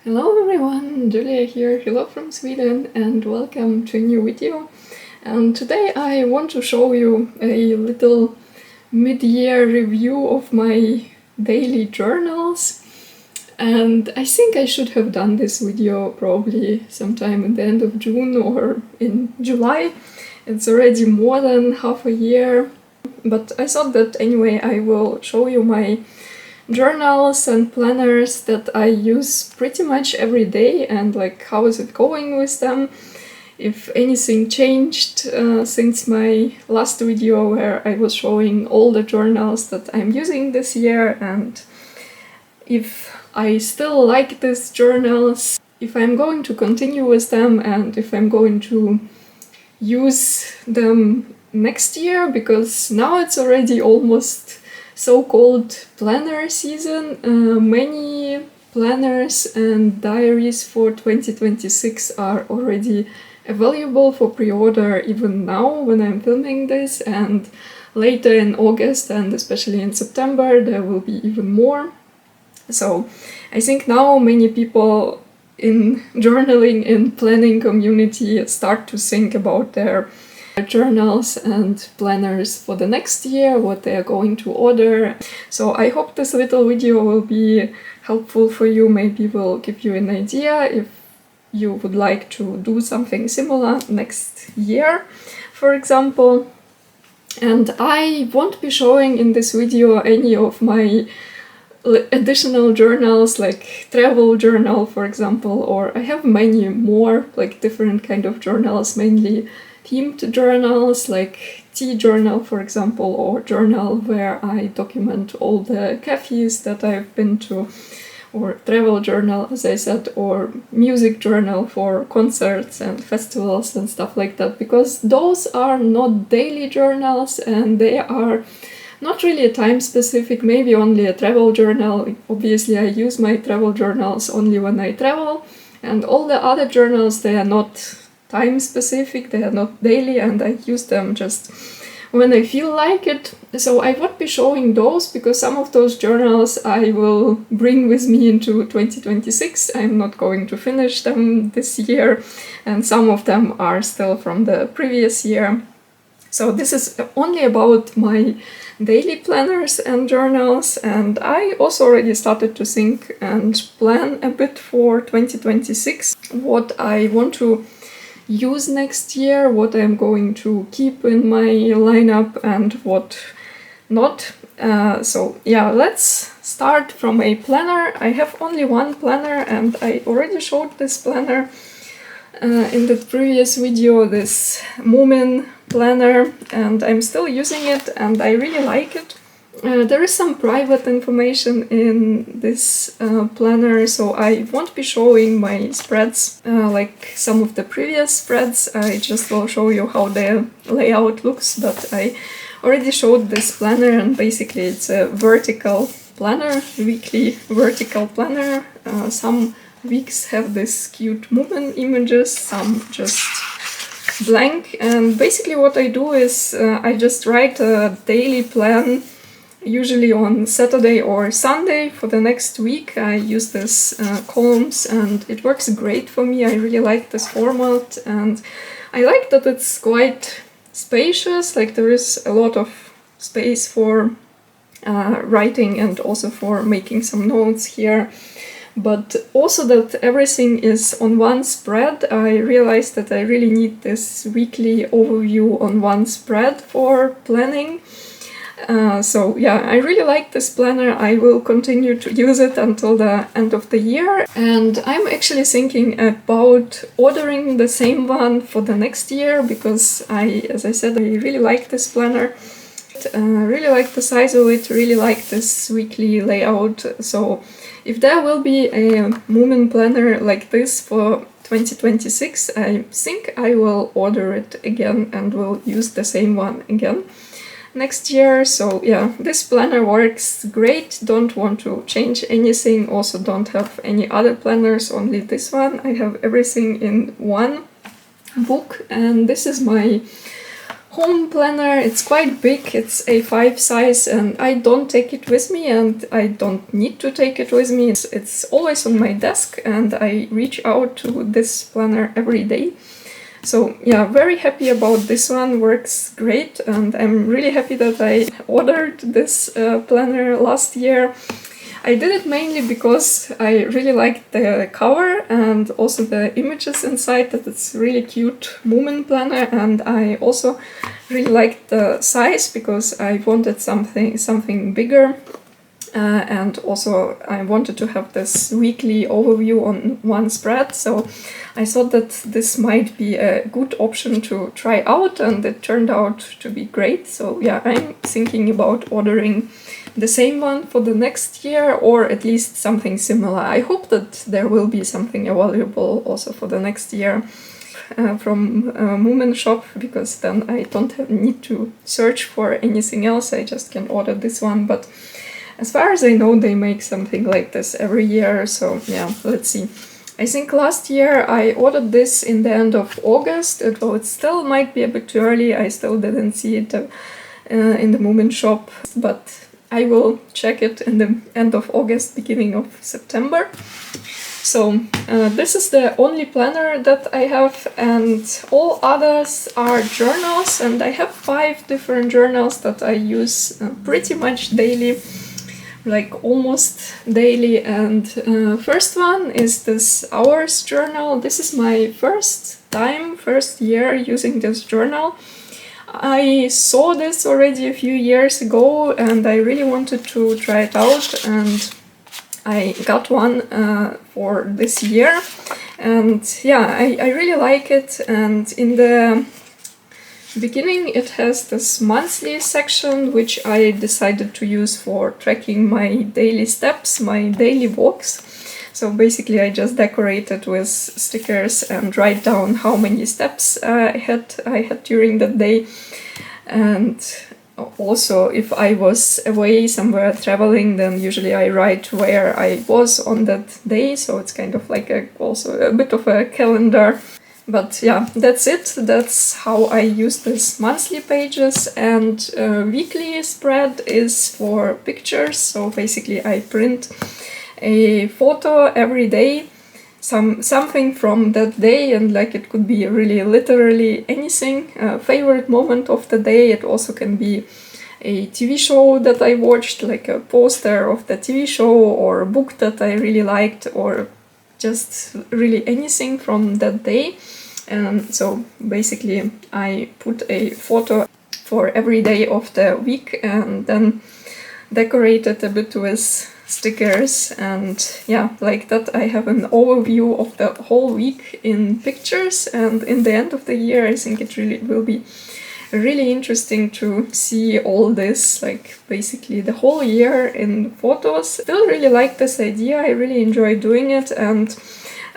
Hello everyone, Julia here, hello from Sweden and welcome to a new video. And today I want to show you a little mid-year review of my daily journals. And I think I should have done this video probably sometime at the end of June or in July. It's already more than half a year, but I thought that anyway I will show you my journals and planners that I use pretty much every day and like how is it going with them, if anything changed since my last video where I was showing all the journals that I'm using this year, and if I still like these journals, if I'm going to continue with them and if I'm going to use them next year, because now it's already almost so-called planner season. Many planners and diaries for 2026 are already available for pre-order even now when I'm filming this, and later in August and especially in September there will be even more. So I think now many people in journaling and planning community start to think about their journals and planners for the next year, what they are going to order. So I hope this little video will be helpful for you, maybe will give you an idea if you would like to do something similar next year, for example. And I won't be showing in this video any of my additional journals, like travel journal, for example, or I have many more like different kind of journals, mainly themed journals like tea journal, for example, or journal where I document all the cafes that I've been to, or travel journal, as I said, or music journal for concerts and festivals and stuff like that, because those are not daily journals and they are not really time specific, maybe only a travel journal. Obviously I use my travel journals only when I travel, and all the other journals, they are not time specific, they are not daily, and I use them just when I feel like it. So I won't be showing those because some of those journals I will bring with me into 2026. I'm not going to finish them this year, and some of them are still from the previous year. So this is only about my daily planners and journals, and I also already started to think and plan a bit for 2026, what I want to use next year, what I'm going to keep in my lineup and what not. So yeah, let's start from a planner. I have only one planner and I already showed this planner in the previous video, this Moomin planner, and I'm still using it and I really like it. There is some private information in this planner, so I won't be showing my spreads like some of the previous spreads. I just will show you how the layout looks, but I already showed this planner, and basically it's a vertical planner, weekly vertical planner. Some weeks have this cute movement images, some just blank, and basically what I do is I just write a daily plan, usually on Saturday or Sunday for the next week. I use this columns and it works great for me. I really like this format, and I like that it's quite spacious, like there is a lot of space for writing and also for making some notes here. But also that everything is on one spread. I realized that I really need this weekly overview on one spread for planning. So yeah, I really like this planner. I will continue to use it until the end of the year, and I'm actually thinking about ordering the same one for the next year because as I said, I really like this planner. Really like the size of it, really like this weekly layout. So if there will be a Moomin planner like this for 2026, I think I will order it again and will use the same one again next year. So yeah, this planner works great, don't want to change anything, also don't have any other planners, only this one. I have everything in one book, and this is my home planner. It's quite big, it's A5 size, and I don't take it with me, and I don't need to take it with me. It's always on my desk, and I reach out to this planner every day. So yeah, very happy about this one, works great, and I'm really happy that I ordered this planner last year. I did it mainly because I really liked the cover and also the images inside, that it's really cute Moomin planner, and I also really liked the size because I wanted something bigger. And also I wanted to have this weekly overview on one spread, so I thought that this might be a good option to try out, and it turned out to be great. So yeah, I'm thinking about ordering the same one for the next year, or at least something similar. I hope that there will be something available also for the next year from Moomin shop, because then I don't need to search for anything else, I just can order this one. But as far as I know, they make something like this every year, so yeah, let's see. I think last year I ordered this in the end of August, although it still might be a bit too early. I still didn't see it in the Moomin shop, but I will check it in the end of August, beginning of September. So this is the only planner that I have, and all others are journals, and I have 5 different journals that I use pretty much daily, like almost daily. And first one is this Hours journal. This is my first year using this journal. I saw this already a few years ago and I really wanted to try it out, and I got one for this year, and yeah, I really like it. And in the beginning it has this monthly section, which I decided to use for tracking my daily steps, my daily walks. So basically I just decorate it with stickers and write down how many steps I had during the day. And also if I was away somewhere traveling, then usually I write where I was on that day, so it's kind of like also a bit of a calendar. But yeah, that's it. That's how I use these monthly pages. And weekly spread is for pictures. So basically I print a photo every day, something from that day, and like it could be really literally anything, favorite moment of the day. It also can be a TV show that I watched, like a poster of the TV show, or a book that I really liked, or just really anything from that day. And so basically I put a photo for every day of the week and then decorate it a bit with stickers, and yeah, like that I have an overview of the whole week in pictures. And in the end of the year I think it really will be really interesting to see all this, like basically the whole year in photos. Still really like this idea, I really enjoy doing it, and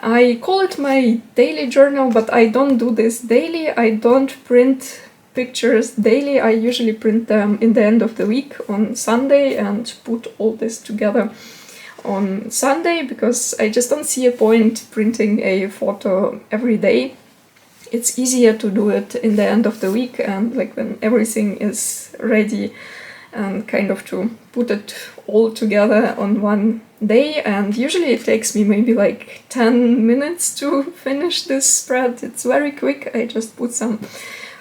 I call it my daily journal, but I don't do this daily. I don't print pictures daily. I usually print them in the end of the week on Sunday and put all this together on Sunday, because I just don't see a point printing a photo every day. It's easier to do it in the end of the week, and like when everything is ready, and kind of to put it all together on one day. And usually it takes me maybe like 10 minutes to finish this spread. It's very quick. I just put some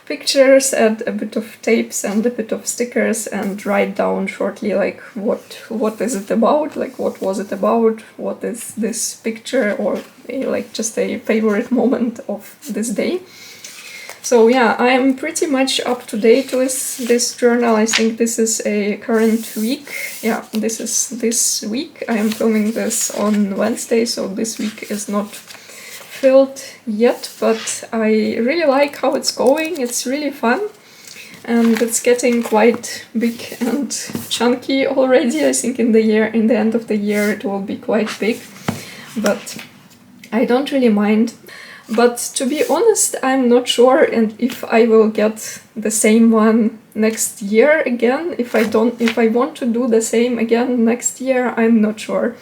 pictures, add a bit of tapes and a bit of stickers, and write down shortly like what is it about, like what was it about, what is this picture, or like just a favorite moment of this day. So yeah, I am pretty much up to date with this journal. I think this is a current week. Yeah, this is this week. I am filming this on Wednesday, so this week is not filled yet, but I really like how it's going. It's really fun, and it's getting quite big and chunky already. I think in the end of the year it will be quite big, but I don't really mind. But to be honest, I'm not sure and if I will get the same one next year again. If I want to do the same again next year, I'm not sure.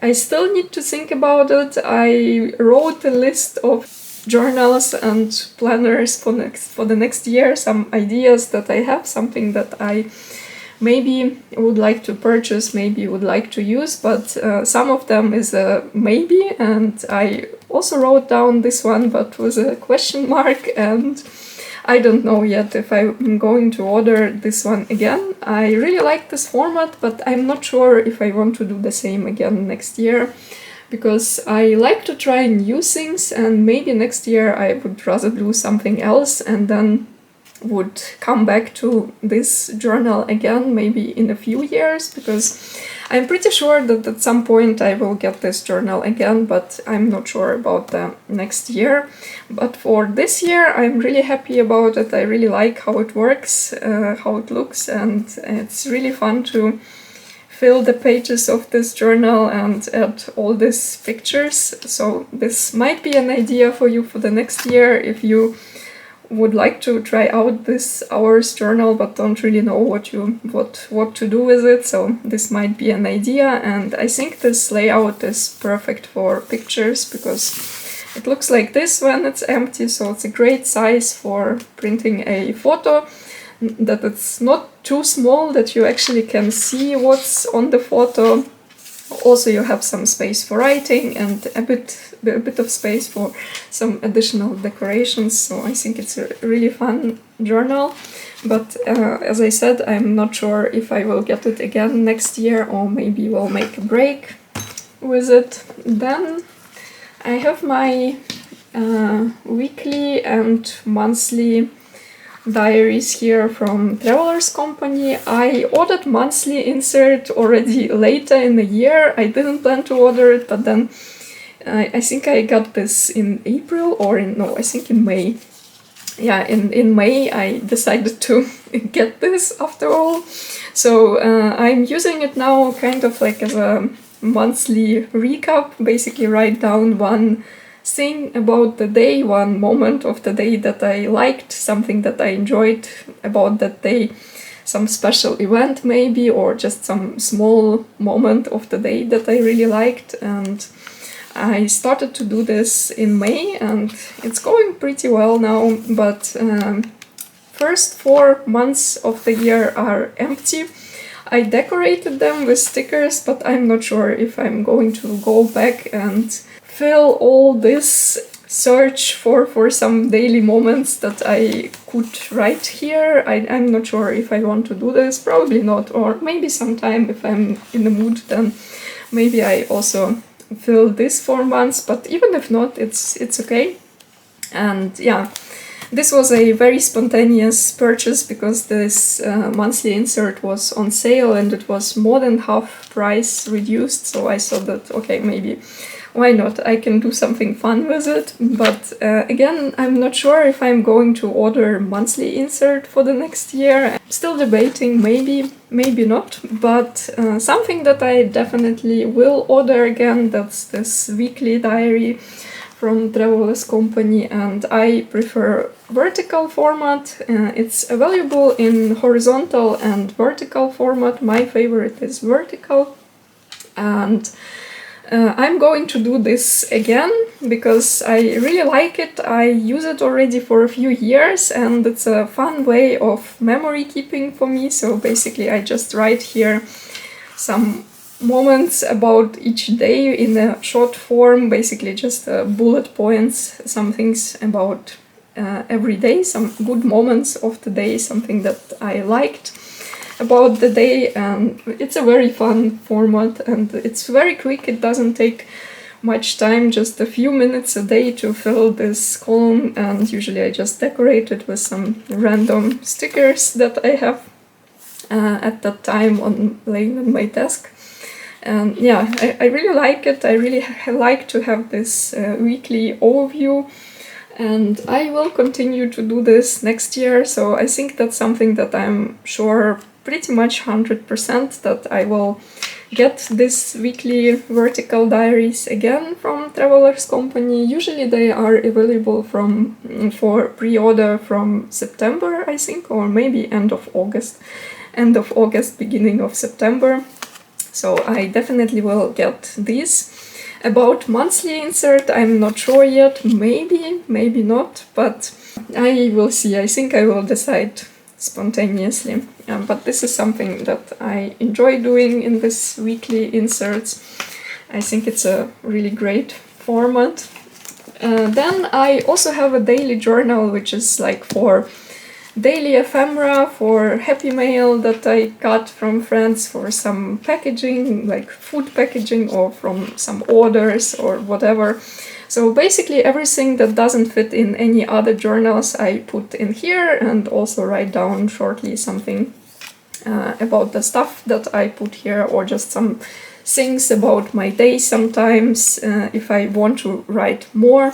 I still need to think about it. I wrote a list of journals and planners for the next year, some ideas that I have, something that I maybe would like to purchase, maybe would like to use, but some of them is a maybe, and I also wrote down this one but with a question mark, and I don't know yet if I'm going to order this one again. I really like this format, but I'm not sure if I want to do the same again next year, because I like to try new things, and maybe next year I would rather do something else and then would come back to this journal again maybe in a few years, because I'm pretty sure that at some point I will get this journal again, but I'm not sure about the next year. But for this year I'm really happy about it. I really like how it works, how it looks, and it's really fun to fill the pages of this journal and add all these pictures. So this might be an idea for you for the next year if you would like to try out this hours journal but don't really know what to do with it. So this might be an idea, and I think this layout is perfect for pictures because it looks like this when it's empty, so it's a great size for printing a photo, that it's not too small, that you actually can see what's on the photo. Also you have some space for writing and a bit of space for some additional decorations, so I think it's a really fun journal. But as I said, I'm not sure if I will get it again next year, or maybe we'll make a break with it. Then I have my weekly and monthly diaries here from Travelers Company. I ordered monthly insert already later in the year. I didn't plan to order it, but then I think I got this in April, or I think in May. Yeah, in May I decided to get this after all. So I'm using it now kind of like as a monthly recap, basically write down one thing about the day, one moment of the day that I liked, something that I enjoyed about that day, some special event maybe, or just some small moment of the day that I really liked. And I started to do this in May and it's going pretty well now, but first 4 months of the year are empty. I decorated them with stickers, but I'm not sure if I'm going to go back and fill all this search for some daily moments that I could write here. I'm not sure if I want to do this, probably not, or maybe sometime if I'm in the mood, then maybe I also fill this 4 months, but even if not, it's okay. And yeah, this was a very spontaneous purchase because this monthly insert was on sale and it was more than half price reduced, so I thought that okay, maybe why not, I can do something fun with it. But again, I'm not sure if I'm going to order monthly insert for the next year. I'm still debating, maybe not, but something that I definitely will order again, that's this weekly diary from Travelers Company, and I prefer vertical format. It's available in horizontal and vertical format. My favorite is vertical, and I'm going to do this again because I really like it. I use it already for a few years and it's a fun way of memory keeping for me. So basically I just write here some moments about each day in a short form, basically just bullet points, some things about every day, some good moments of the day, something that I liked about the day. And it's a very fun format and it's very quick. It doesn't take much time, just a few minutes a day to fill this column, and usually I just decorate it with some random stickers that I have at that time laying on my desk. And yeah, I really like it. I really like to have this weekly overview, and I will continue to do this next year. So I think that's something that I'm sure pretty much 100% that I will get this weekly vertical diaries again from Travelers Company. Usually they are available for pre-order from September, I think, or maybe end of August, beginning of September. So I definitely will get these. About monthly insert, I'm not sure yet, maybe not, but I will see. I think I will decide spontaneously. But this is something that I enjoy doing in this weekly inserts. I think it's a really great format. Then I also have a daily journal, which is like for daily ephemera, for happy mail that I got from friends, for some packaging, like food packaging, or from some orders or whatever. So basically everything that doesn't fit in any other journals I put in here, and also write down shortly something about the stuff that I put here, or just some things about my day sometimes, if I want to write more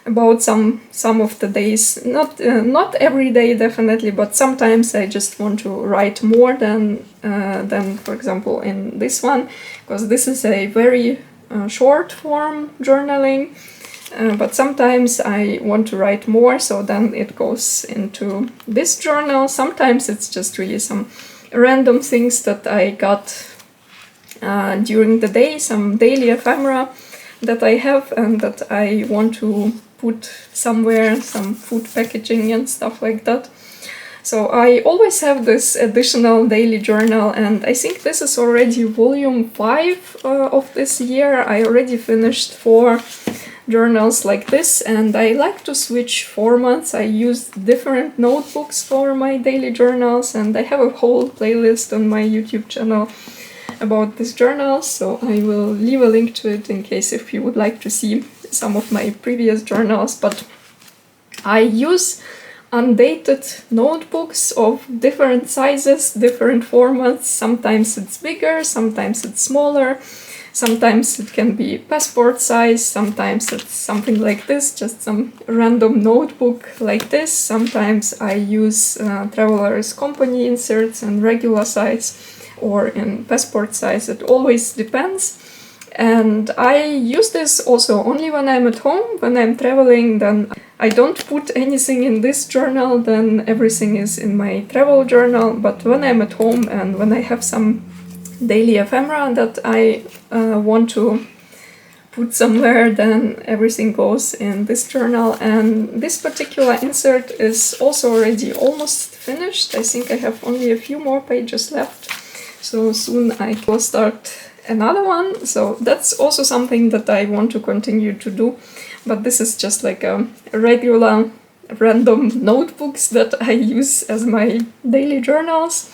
about some of the days. Not every day definitely, but sometimes I just want to write more than for example in this one, because this is a very short form journaling, but sometimes I want to write more, so then it goes into this journal. Sometimes it's just really some random things that I got during the day, some daily ephemera that I have and that I want to put somewhere, some food packaging and stuff like that. So I always have this additional daily journal, and I think this is already volume 5 of this year. I already finished 4 journals like this, and I like to switch formats. I use different notebooks for my daily journals, and I have a whole playlist on my YouTube channel about this journal, so I will leave a link to it in case if you would like to see some of my previous journals. But I use undated notebooks of different sizes, different formats. Sometimes it's bigger, sometimes it's smaller, sometimes it can be passport size, sometimes it's something like this, just some random notebook like this. Sometimes I use Traveler's Company inserts in regular size or in passport size. It always depends. And I use this also only when I'm at home. When I'm traveling, then I don't put anything in this journal, then everything is in my travel journal. But when I'm at home and when I have some daily ephemera that I want to put somewhere, then everything goes in this journal. And this particular insert is also already almost finished. I think I have only a few more pages left, so soon I will start another one. So that's also something that I want to continue to do, but this is just like a regular random notebooks that I use as my daily journals.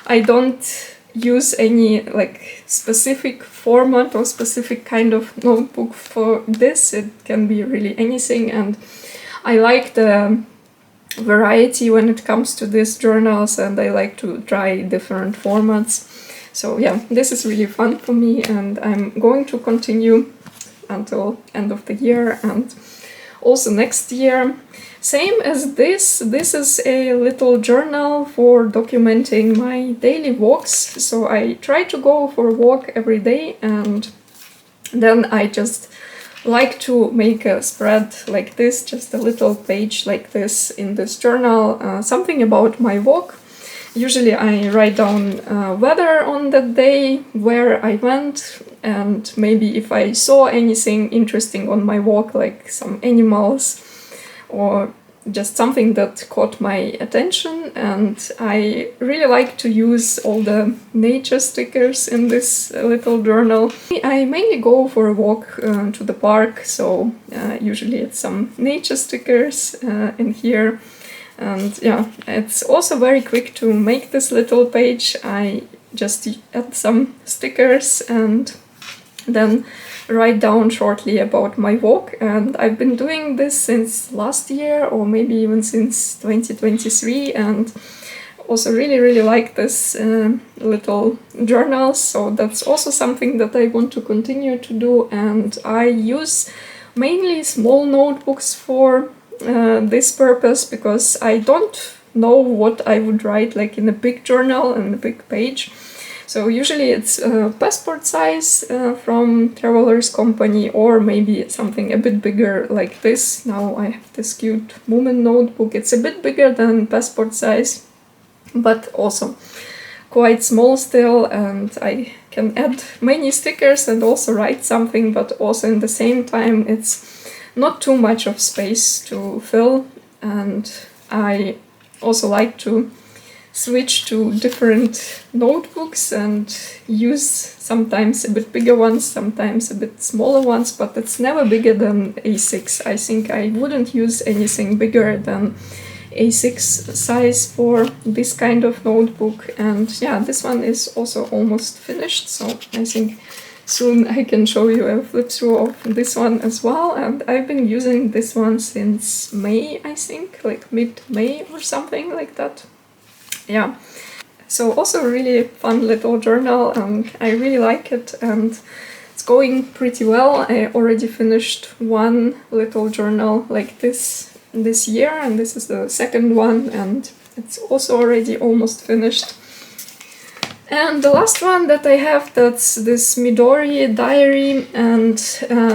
I don't use any like specific format or specific kind of notebook for this. It can be really anything, and I like the variety when it comes to these journals, and I like to try different formats. So yeah, this is really fun for me, and I'm going to continue until end of the year and also next year. Same as this is a little journal for documenting my daily walks. So I try to go for a walk every day, and then I just like to make a spread like this, just a little page like this in this journal, something about my walk. Usually I write down weather on that day, where I went, and maybe if I saw anything interesting on my walk, like some animals or just something that caught my attention. And I really like to use all the nature stickers in this little journal. I mainly go for a walk to the park, so usually it's some nature stickers in here. And yeah, it's also very quick to make this little page. I just add some stickers and then write down shortly about my walk. And I've been doing this since last year, or maybe even since 2023, and also really like this little journals. So that's also something that I want to continue to do. And I use mainly small notebooks for this purpose, because I don't know what I would write like in a big journal and a big page. So usually it's passport size from Traveler's Company, or maybe something a bit bigger like this. Now I have this cute Moomin notebook. It's a bit bigger than passport size, but also quite small still, and I can add many stickers and also write something, but also in the same time it's not too much of space to fill. And I also like to switch to different notebooks and use sometimes a bit bigger ones, sometimes a bit smaller ones, but it's never bigger than A6. I think I wouldn't use anything bigger than A6 size for this kind of notebook. And yeah, this one is also almost finished, so I think soon I can show you a flip through of this one as well. And I've been using this one since May, I think, like mid-May or something like that. Yeah, so also a really fun little journal, and I really like it, and it's going pretty well. I already finished one little journal like this year, and this is the second one, and it's also already almost finished. And the last one that I have, that's this Midori diary, and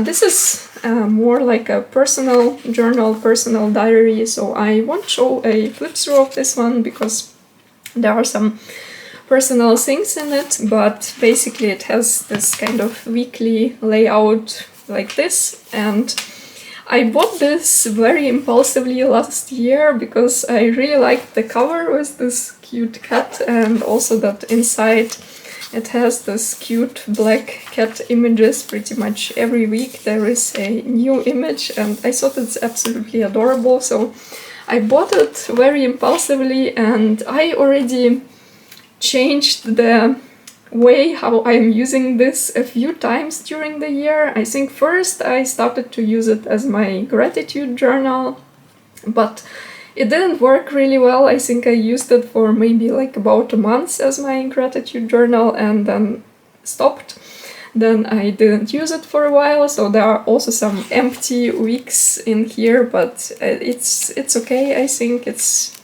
this is more like a personal journal, personal diary, so I won't show a flip through of this one because there are some personal things in it, but basically it has this kind of weekly layout like this. And I bought this very impulsively last year because I really liked the cover with this cute cat, and also that inside it has this cute black cat images. Pretty much every week there is a new image, and I thought it's absolutely adorable, so I bought it very impulsively, and I already changed the way how I'm using this a few times during the year. I think first I started to use it as my gratitude journal, but it didn't work really well. I think I used it for maybe like about a month as my gratitude journal and then stopped. Then I didn't use it for a while, so there are also some empty weeks in here, but it's okay. I think it's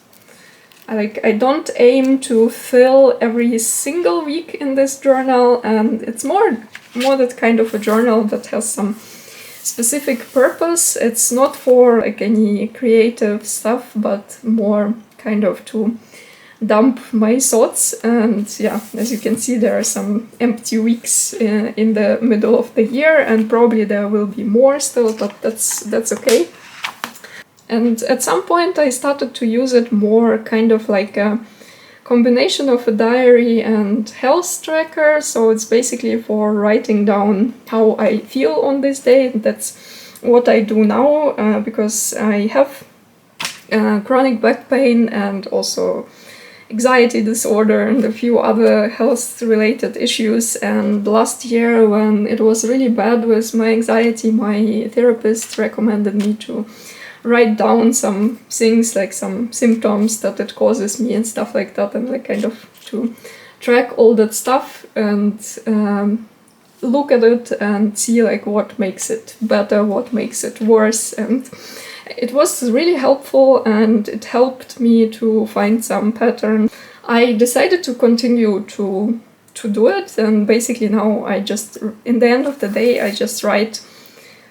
like I don't aim to fill every single week in this journal, and it's more that kind of a journal that has some specific purpose. It's not for like any creative stuff, but more kind of to dump my thoughts. And yeah, as you can see, there are some empty weeks in the middle of the year, and probably there will be more still, but that's okay. And at some point I started to use it more kind of like a combination of a diary and health tracker. So it's basically for writing down how I feel on this day. That's what I do now, because I have chronic back pain and also anxiety disorder and a few other health-related issues. And last year, when it was really bad with my anxiety, my therapist recommended me to write down some things, like some symptoms that it causes me and stuff like that, and like kind of to track all that stuff and look at it and see like what makes it better, what makes it worse. And it was really helpful, and it helped me to find some pattern. I decided to continue to do it, and basically now I just, in the end of the day, I just write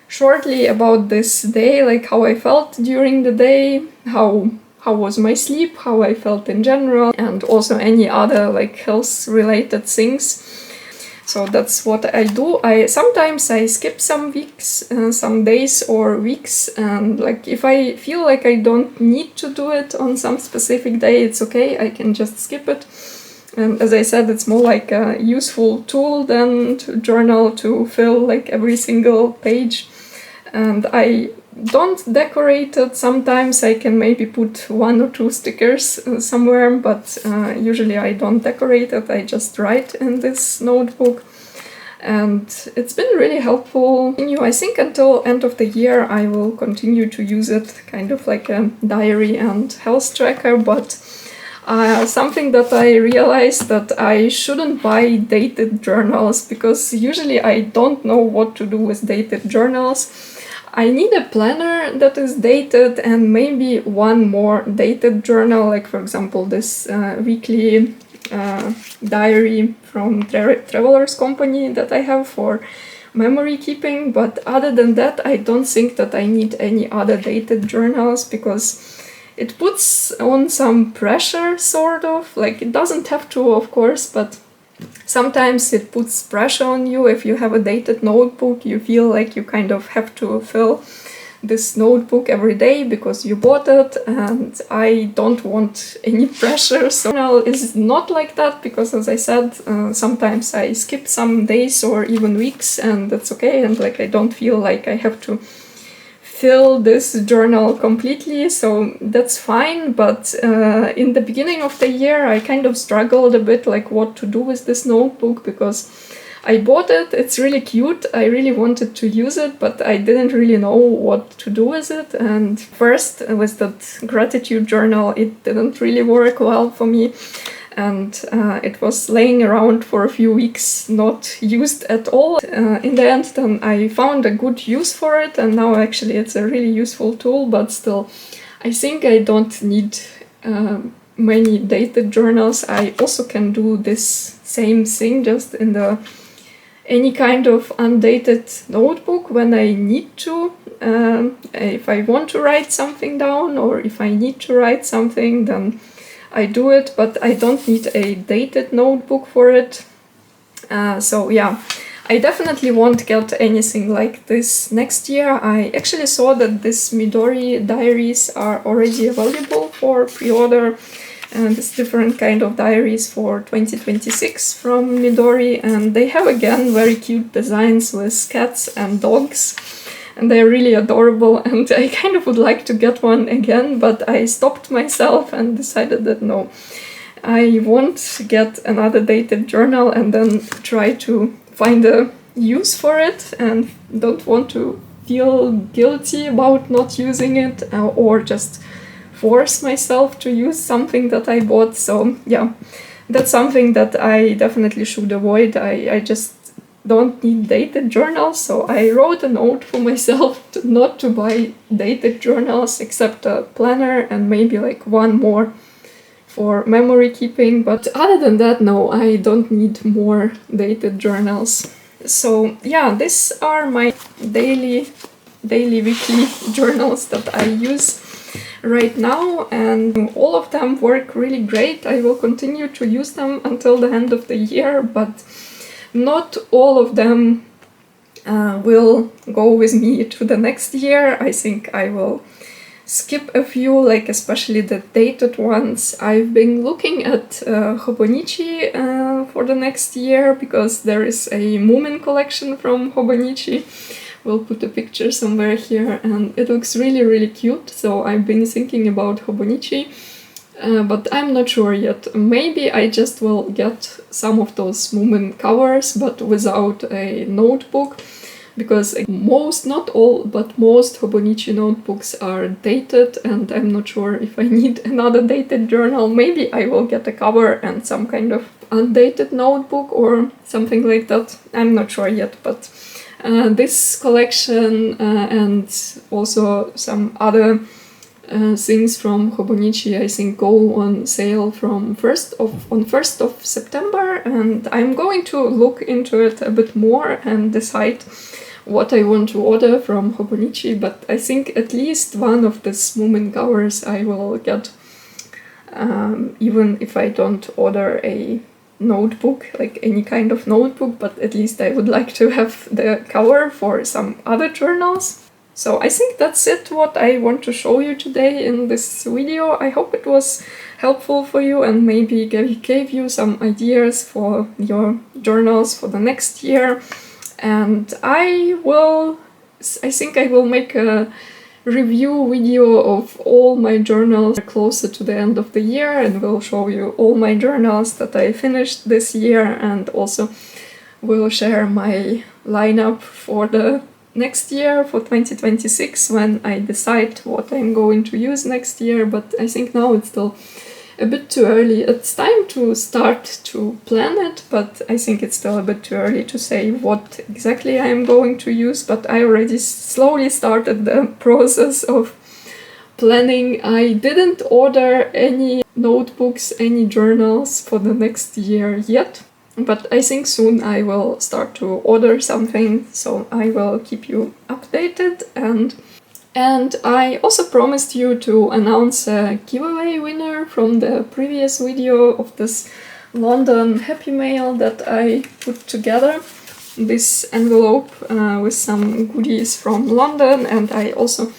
shortly about this day, like how I felt during the day, how was my sleep, how I felt in general, and also any other like health related things. So that's what I do. Sometimes I skip some weeks, some days or weeks, and like if I feel like I don't need to do it on some specific day, it's okay, I can just skip it. And as I said, it's more like a useful tool than to journal to fill like every single page. And I don't decorate it. Sometimes I can maybe put 1 or 2 stickers somewhere, but usually I don't decorate it. I just write in this notebook, and it's been really helpful. I think until end of the year I will continue to use it kind of like a diary and health tracker, but something that I realized that I shouldn't buy dated journals, because usually I don't know what to do with dated journals. I need a planner that is dated and maybe one more dated journal, like for example this weekly diary from Traveler's Company that I have for memory keeping. But other than that, I don't think that I need any other dated journals, because it puts on some pressure, sort of. Like, it doesn't have to, of course, but sometimes it puts pressure on you. If you have a dated notebook, you feel like you kind of have to fill this notebook every day because you bought it, and I don't want any pressure. So journal is not like that, because as I said, sometimes I skip some days or even weeks, and that's okay, and like I don't feel like I have to fill this journal completely, so that's fine. But in the beginning of the year I kind of struggled a bit like what to do with this notebook, because I bought it, it's really cute, I really wanted to use it, but I didn't really know what to do with it. And first, with that gratitude journal, it didn't really work well for me, and it was laying around for a few weeks, not used at all. In the end, then I found a good use for it, and now actually it's a really useful tool, but still, I think I don't need many dated journals. I also can do this same thing just in the any kind of undated notebook when I need to. If I want to write something down, or if I need to write something, then I do it, but I don't need a dated notebook for it. So yeah, I definitely won't get anything like this next year. I actually saw that this Midori diaries are already available for pre-order, and it's different kind of diaries for 2026 from Midori, and they have again very cute designs with cats and dogs, and they're really adorable, and I kind of would like to get one again, but I stopped myself and decided that no, I won't get another dated journal and then try to find a use for it, and don't want to feel guilty about not using it, or just force myself to use something that I bought. So yeah, that's something that I definitely should avoid. I just don't need dated journals, so I wrote a note for myself not to buy dated journals, except a planner and maybe like one more for memory keeping. But other than that, no, I don't need more dated journals. So yeah, these are my daily weekly journals that I use right now, and all of them work really great. I will continue to use them until the end of the year, but not all of them will go with me to the next year. I think I will skip a few, like especially the dated ones. I've been looking at Hobonichi for the next year, because there is a Moomin collection from Hobonichi. We'll put a picture somewhere here, and it looks really cute, so I've been thinking about Hobonichi, but I'm not sure yet. Maybe I just will get some of those Moomin covers, but without a notebook, because most, not all, but most Hobonichi notebooks are dated, and I'm not sure if I need another dated journal. Maybe I will get a cover and some kind of undated notebook or something like that. I'm not sure yet, but this collection and also some other things from Hobonichi, I think, go on sale from 1st of September, and I'm going to look into it a bit more and decide what I want to order from Hobonichi. But I think at least one of the Moomin covers I will get, even if I don't order a notebook, like any kind of notebook, but at least I would like to have the cover for some other journals. So I think that's it, what I want to show you today in this video. I hope it was helpful for you and maybe gave you some ideas for your journals for the next year. And I think I will make a review video of all my journals closer to the end of the year, and will show you all my journals that I finished this year, and also will share my lineup for the next year, for 2026, when I decide what I'm going to use next year. But I think now it's still a bit too early. It's time to start to plan it, but I think it's still a bit too early to say what exactly I'm going to use. But I already slowly started the process of planning. I didn't order any notebooks, any journals for the next year yet, but I think soon I will start to order something, so I will keep you updated. And I also promised you to announce a giveaway winner from the previous video of this London Happy Mail that I put together. This envelope with some goodies from London, and I also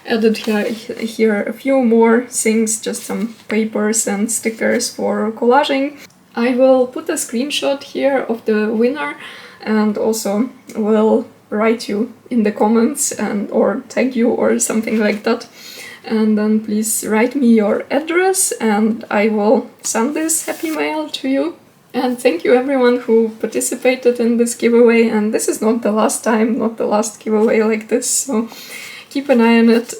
added here a few more things, just some papers and stickers for collaging. I will put a screenshot here of the winner and also will write you in the comments or tag you or something like that. And then please write me your address and I will send this happy mail to you. And thank you everyone who participated in this giveaway, and this is not the last time, not the last giveaway like this, so keep an eye on it.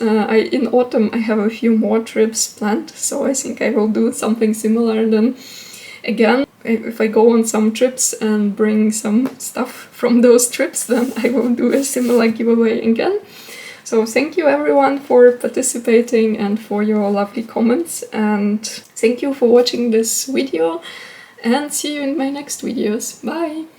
In autumn I have a few more trips planned, so I think I will do something similar then again. If I go on some trips and bring some stuff from those trips, then I will do a similar giveaway again. So thank you everyone for participating and for your lovely comments, and thank you for watching this video, and see you in my next videos. Bye!